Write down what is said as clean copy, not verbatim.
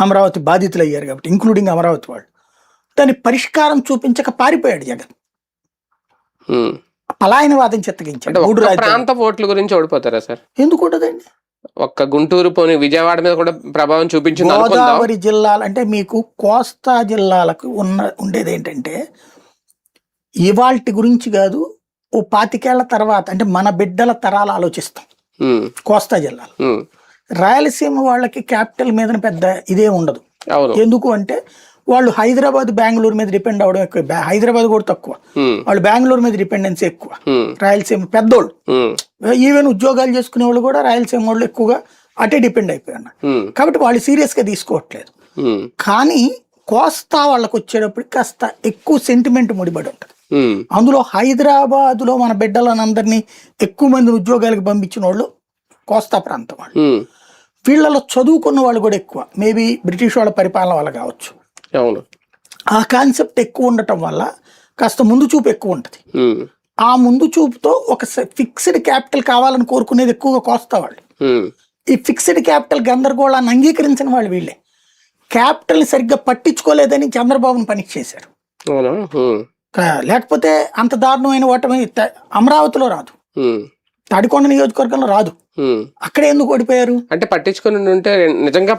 అమరావతి బాధితులు అయ్యారు కాబట్టి, ఇంక్లూడింగ్ అమరావతి వాళ్ళు. దాని పరిష్కారం చూపించక పారిపోయాడు జగన్. పలాయనవాదం చిత్తగించాడు. 3 ప్రాంత ఓట్ల గురించి ఓడిపోతారా సార్? ఎందుకు ఉండదండి? ఒక్క గుంటూరు పోనీ విజయవాడ మీద కూడా ప్రభావం చూపించింది. గోదావరి జిల్లాలు అంటే మీకు కోస్తా జిల్లాలకు ఉండేది ఏంటంటే, ఇవాల్టి గురించి కాదు, ఓ 25 ఏళ్ల తర్వాత అంటే మన బిడ్డల తరాలు ఆలోచిస్తాం. కోస్తా జిల్లాలు, రాయలసీమ వాళ్ళకి క్యాపిటల్ మీద పెద్ద ఇదే ఉండదు. ఎందుకు అంటే వాళ్ళు హైదరాబాద్ బెంగళూరు మీద డిపెండ్ అవడం ఎక్కువ. హైదరాబాద్ కూడా తక్కువ, వాళ్ళు బెంగళూరు మీద డిపెండెన్సీ ఎక్కువ. రాయలసీమ పెద్దోళ్ళు, ఈవెన్ ఉద్యోగాలు చేసుకునే వాళ్ళు కూడా రాయలసీమ వాళ్ళు ఎక్కువగా అటే డిపెండ్ అయిపోయారు. కాబట్టి వాళ్ళు సీరియస్ గా తీసుకోవట్లేదు. కానీ కోస్తా వాళ్ళకి వచ్చేటప్పటికి కాస్త ఎక్కువ సెంటిమెంట్ ముడిపడి ఉంటుంది. అందులో హైదరాబాద్ లో మన బిడ్డలందరినీ ఎక్కువ మంది ఉద్యోగాలకు పంపించిన వాళ్ళు కోస్తా ప్రాంతం వాళ్ళు. వీళ్ళలో చదువుకున్న వాళ్ళు కూడా ఎక్కువ, మేబీ బ్రిటిష్ వాళ్ళ పరిపాలన వల్ల కావచ్చు. ఆ కాన్సెప్ట్ ఎక్కువ ఉండటం వల్ల కాస్త ముందు చూపు ఎక్కువ ఉంటుంది. ఆ ముందు చూపుతో ఒక ఫిక్స్డ్ క్యాపిటల్ కావాలని కోరుకునేది ఎక్కువగా కోస్తా వాళ్ళు. ఈ ఫిక్స్డ్ క్యాపిటల్ గందరగోళాన్ని అంగీకరించిన వాళ్ళు వీళ్ళే. క్యాపిటల్ సరిగ్గా పట్టించుకోలేదని చంద్రబాబుని పనిష్ చేశారు. లేకపోతే అంత దారుణమైన ఓటమి అమరావతిలో రాదు, తాడికొండ నియోజకవర్గంలో రాదు. అక్కడ ఎందుకు ఓడిపోయారు అంటే పట్టించుకుని ఉంటే నిజంగా